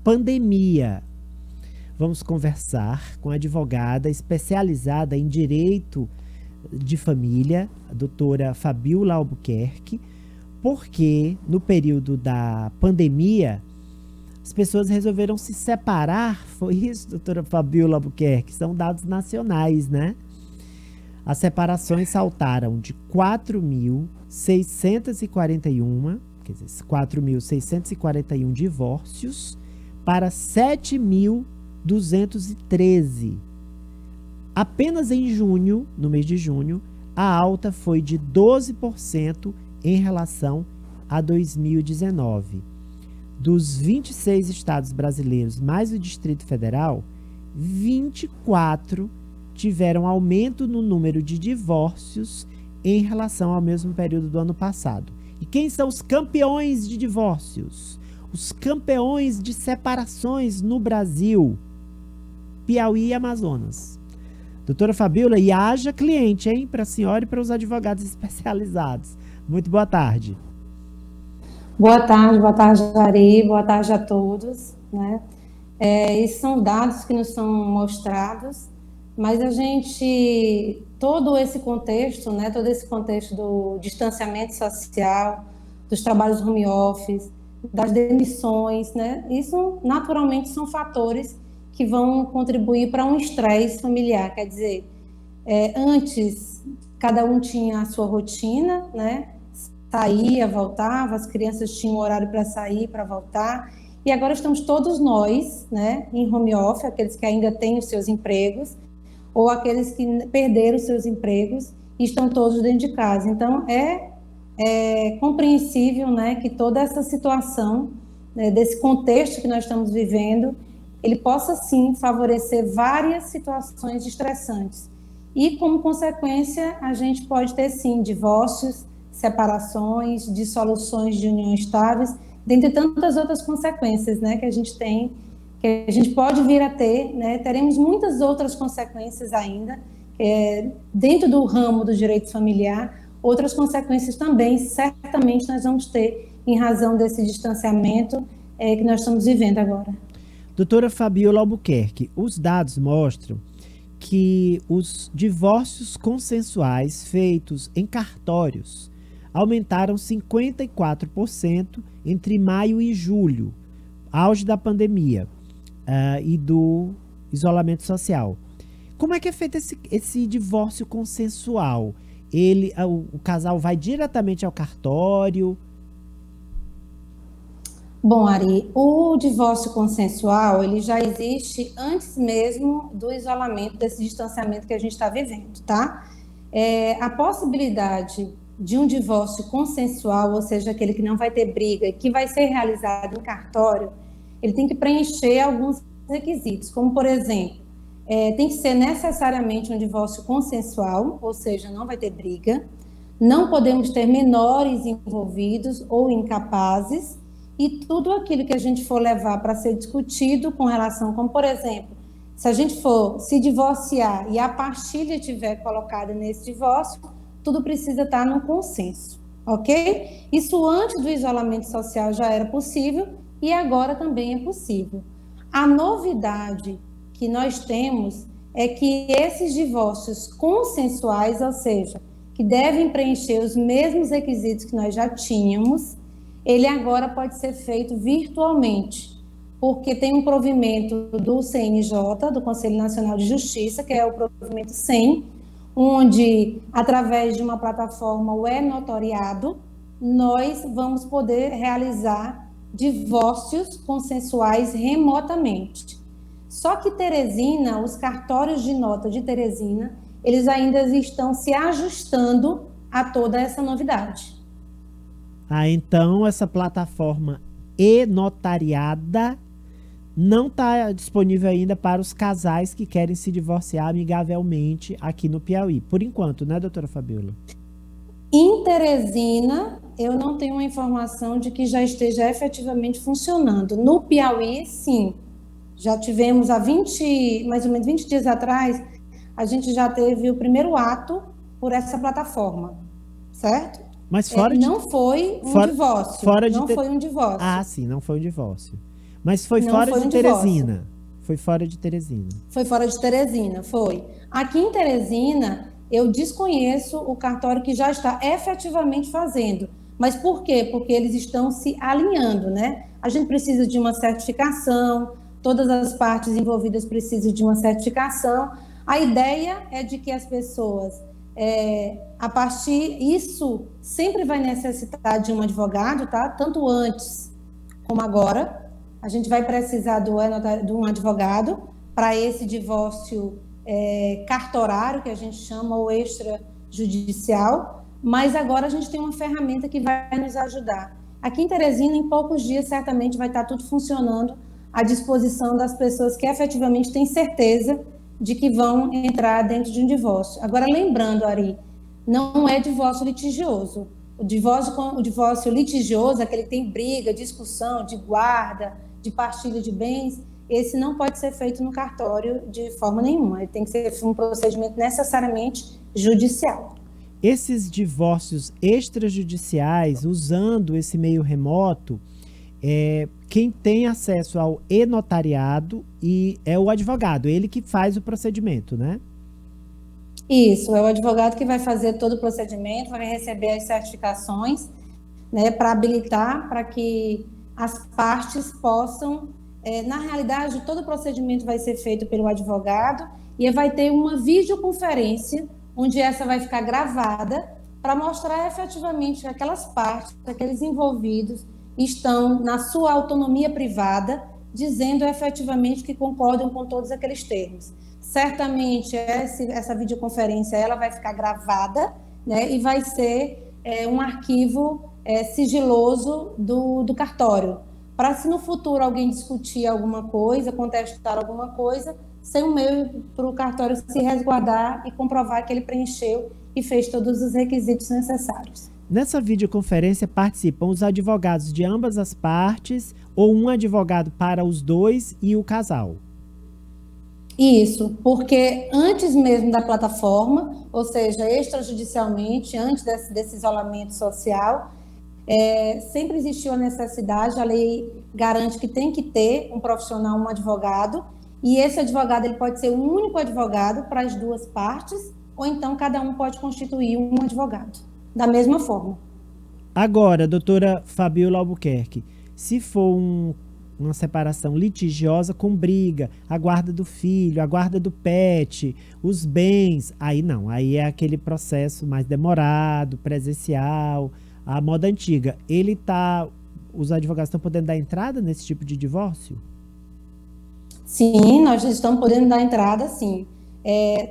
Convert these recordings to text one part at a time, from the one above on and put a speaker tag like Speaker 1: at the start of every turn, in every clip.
Speaker 1: pandemia. Vamos conversar com a advogada especializada em direito de família, a doutora Fabiola Albuquerque, porque no período da pandemia as pessoas resolveram se separar. Foi isso, doutora Fabiola Albuquerque? São dados nacionais, né? As separações saltaram de 4.641, quer dizer, 4.641 divórcios para 7.213. Apenas em junho, no mês de junho, a alta foi de 12% em relação a 2019. Dos 26 estados brasileiros, mais o Distrito Federal, 24 tiveram aumento no número de divórcios em relação ao mesmo período do ano passado. E quem são os campeões de divórcios? Os campeões de separações no Brasil? Piauí e Amazonas. Doutora Fabiola, e haja cliente, hein? Para a senhora e para os advogados especializados. Muito boa tarde.
Speaker 2: Boa tarde, Ari, boa tarde a todos, né? Esses são dados que nos são mostrados, mas todo esse contexto, né, todo esse contexto do distanciamento social, dos trabalhos home office, das demissões, né, isso naturalmente são fatores que vão contribuir para um estresse familiar. Quer dizer, antes cada um tinha a sua rotina, né, saía, voltava, as crianças tinham horário para sair, para voltar, e agora estamos todos nós, né, em home office, aqueles que ainda têm os seus empregos, ou aqueles que perderam os seus empregos e estão todos dentro de casa. Então, é compreensível, né, que toda essa situação, né, desse contexto que nós estamos vivendo, ele possa, sim, favorecer várias situações estressantes. E, como consequência, a gente pode ter, sim, divórcios, separações, dissoluções de uniões estáveis, dentre tantas outras consequências, né, que a gente tem, que a gente pode vir a ter, né, teremos muitas outras consequências ainda, dentro do ramo do direito familiar, outras consequências também, certamente nós vamos ter, em razão desse distanciamento que nós estamos vivendo agora.
Speaker 1: Doutora Fabiola Albuquerque, os dados mostram que os divórcios consensuais feitos em cartórios aumentaram 54% entre maio e julho, auge da pandemia e do isolamento social. Como é que é feito esse divórcio consensual? O casal vai diretamente ao cartório?
Speaker 2: Bom, Ari, o divórcio consensual, ele já existe antes mesmo do isolamento, desse distanciamento que a gente está vivendo, tá? A possibilidade de um divórcio consensual, ou seja, aquele que não vai ter briga e que vai ser realizado em cartório, ele tem que preencher alguns requisitos, como, por exemplo, tem que ser necessariamente um divórcio consensual, ou seja, não vai ter briga, não podemos ter menores envolvidos ou incapazes, e tudo aquilo que a gente for levar para ser discutido com relação, como, por exemplo, se a gente for se divorciar e a partilha estiver colocada nesse divórcio, tudo precisa estar no consenso, ok? Isso antes do isolamento social já era possível e agora também é possível. A novidade que nós temos é que esses divórcios consensuais, ou seja, que devem preencher os mesmos requisitos que nós já tínhamos, ele agora pode ser feito virtualmente, porque tem um provimento do CNJ, do Conselho Nacional de Justiça, que é o provimento 100, onde, através de uma plataforma, o e-notariado, nós vamos poder realizar divórcios consensuais remotamente. Só que Teresina, os cartórios de nota de Teresina, eles ainda estão se ajustando a toda essa novidade.
Speaker 1: Então essa plataforma e-notariada não está disponível ainda para os casais que querem se divorciar amigavelmente aqui no Piauí. Por enquanto, né, doutora Fabiola?
Speaker 2: Em Teresina, eu não tenho uma informação de que já esteja efetivamente funcionando. No Piauí, sim. Já tivemos mais ou menos 20 dias atrás, a gente já teve o primeiro ato por essa plataforma, certo?
Speaker 1: Mas
Speaker 2: não foi um divórcio. Não foi um divórcio.
Speaker 1: Ah, sim, não foi um divórcio. Mas foi
Speaker 2: Não
Speaker 1: fora
Speaker 2: foi
Speaker 1: de
Speaker 2: um divórcio.
Speaker 1: Teresina. Foi fora de Teresina.
Speaker 2: Foi fora de Teresina, foi. Aqui em Teresina, eu desconheço o cartório que já está efetivamente fazendo. Mas por quê? Porque eles estão se alinhando, né? A gente precisa de uma certificação, todas as partes envolvidas precisam de uma certificação. A ideia é de que as pessoas, a partir, isso sempre vai necessitar de um advogado, tá? Tanto antes como agora. A gente vai precisar de um advogado para esse divórcio cartorário, que a gente chama, ou extrajudicial, mas agora a gente tem uma ferramenta que vai nos ajudar. Aqui em Teresina, em poucos dias, certamente vai estar tudo funcionando à disposição das pessoas que efetivamente têm certeza de que vão entrar dentro de um divórcio. Agora, lembrando, Ari, não é divórcio litigioso. O divórcio litigioso, aquele que tem briga, discussão, de guarda, de partilha de bens, esse não pode ser feito no cartório de forma nenhuma. Ele tem que ser um procedimento necessariamente judicial.
Speaker 1: Esses divórcios extrajudiciais, usando esse meio remoto, quem tem acesso ao e-notariado e é o advogado, ele que faz o procedimento, né?
Speaker 2: Isso, é o advogado que vai fazer todo o procedimento, vai receber as certificações, né, para habilitar para que as partes possam, na realidade, todo o procedimento vai ser feito pelo advogado e vai ter uma videoconferência, onde essa vai ficar gravada para mostrar efetivamente que aquelas partes, aqueles envolvidos, estão na sua autonomia privada, dizendo efetivamente que concordam com todos aqueles termos. Certamente essa videoconferência ela vai ficar gravada, né, e vai ser um arquivo sigiloso do cartório, para se no futuro alguém discutir alguma coisa, contestar alguma coisa, ser um meio para o cartório se resguardar e comprovar que ele preencheu e fez todos os requisitos necessários.
Speaker 1: Nessa videoconferência participam os advogados de ambas as partes ou um advogado para os dois e o casal?
Speaker 2: Isso, porque antes mesmo da plataforma, ou seja, extrajudicialmente, antes desse isolamento social, sempre existiu a necessidade, a lei garante que tem que ter um profissional, um advogado, e esse advogado ele pode ser um único advogado para as duas partes, ou então cada um pode constituir um advogado, da mesma forma.
Speaker 1: Agora, doutora Fabiola Albuquerque, se for uma separação litigiosa com briga, a guarda do filho, a guarda do pet, os bens, aí não, aí é aquele processo mais demorado, presencial, a moda antiga. Os advogados estão podendo dar entrada nesse tipo de divórcio?
Speaker 2: Sim, nós estamos podendo dar entrada, sim.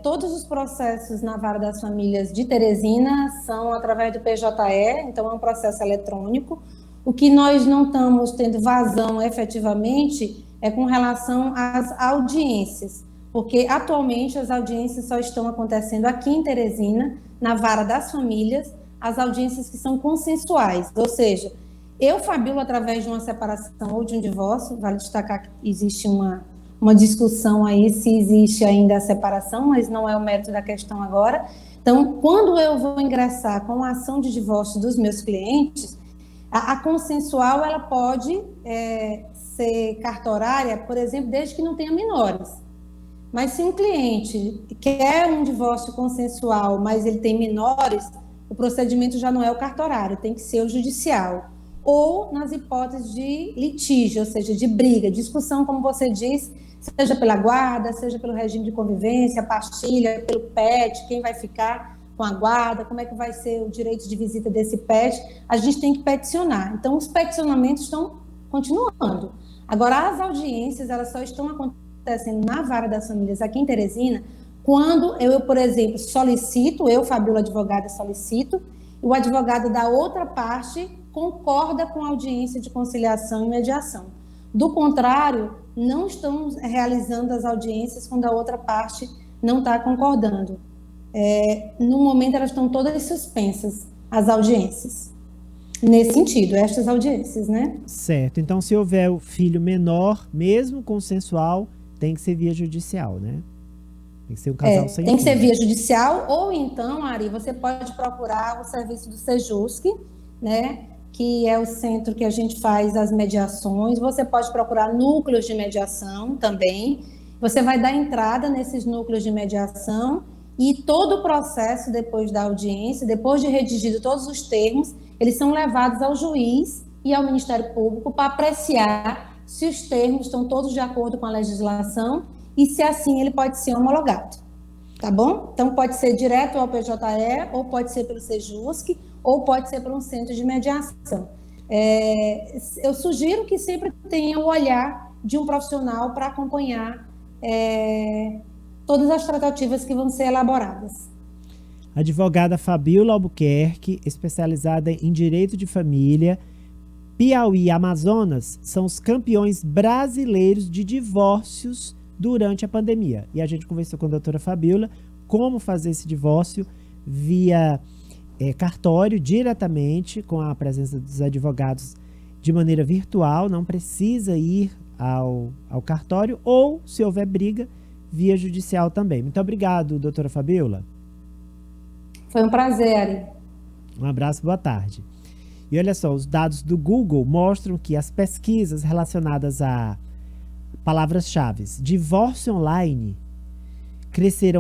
Speaker 2: Todos os processos na Vara das Famílias de Teresina são através do PJE, então é um processo eletrônico. O que nós não estamos tendo vazão efetivamente é com relação às audiências, porque atualmente as audiências só estão acontecendo aqui em Teresina, na Vara das Famílias, as audiências que são consensuais, ou seja, eu, Fabiola, através de uma separação ou de um divórcio, vale destacar que existe uma discussão aí se existe ainda a separação, mas não é o mérito da questão agora. Então, quando eu vou ingressar com a ação de divórcio dos meus clientes, a consensual ela pode ser cartorária, por exemplo, desde que não tenha menores. Mas se um cliente quer um divórcio consensual, mas ele tem menores, o procedimento já não é o cartorário, tem que ser o judicial. Ou nas hipóteses de litígio, ou seja, de briga, discussão, como você diz, seja pela guarda, seja pelo regime de convivência, partilha, pelo PET, quem vai ficar com a guarda, como é que vai ser o direito de visita desse PET, a gente tem que peticionar. Então, os peticionamentos estão continuando. Agora, as audiências, elas só estão acontecendo na Vara das Famílias aqui em Teresina, quando eu, por exemplo, solicito, eu, Fabiola advogada, solicito, e o advogado da outra parte concorda com a audiência de conciliação e mediação. Do contrário, não estamos realizando as audiências quando a outra parte não está concordando. No momento, elas estão todas suspensas, as audiências. Nesse sentido, estas audiências, né?
Speaker 1: Certo. Então, se houver o filho menor, mesmo consensual, tem que ser via judicial, né? Tem que ser um casal sem
Speaker 2: Tem que ser
Speaker 1: filho.
Speaker 2: via judicial, ou então, Ari, você pode procurar o serviço do Sejusc, né? que é o centro que a gente faz as mediações. Você pode procurar núcleos de mediação também. Você vai dar entrada nesses núcleos de mediação e todo o processo depois da audiência, depois de redigido todos os termos, eles são levados ao juiz e ao Ministério Público para apreciar se os termos estão todos de acordo com a legislação e se assim ele pode ser homologado. Tá bom? Então pode ser direto ao PJE, ou pode ser pelo Sejusc, ou pode ser por um centro de mediação. Eu sugiro que sempre tenha o olhar de um profissional para acompanhar todas as tratativas que vão ser elaboradas.
Speaker 1: Advogada Fabíola Albuquerque, especializada em Direito de Família. Piauí e Amazonas são os campeões brasileiros de divórcios durante a pandemia. E a gente conversou com a doutora Fabíola como fazer esse divórcio via cartório, diretamente, com a presença dos advogados de maneira virtual, não precisa ir ao cartório, ou, se houver briga, via judicial também. Muito obrigado, doutora Fabíola.
Speaker 2: Foi um prazer, Ari.
Speaker 1: Um abraço, boa tarde. E olha só, os dados do Google mostram que as pesquisas relacionadas a palavras-chave divórcio online cresceram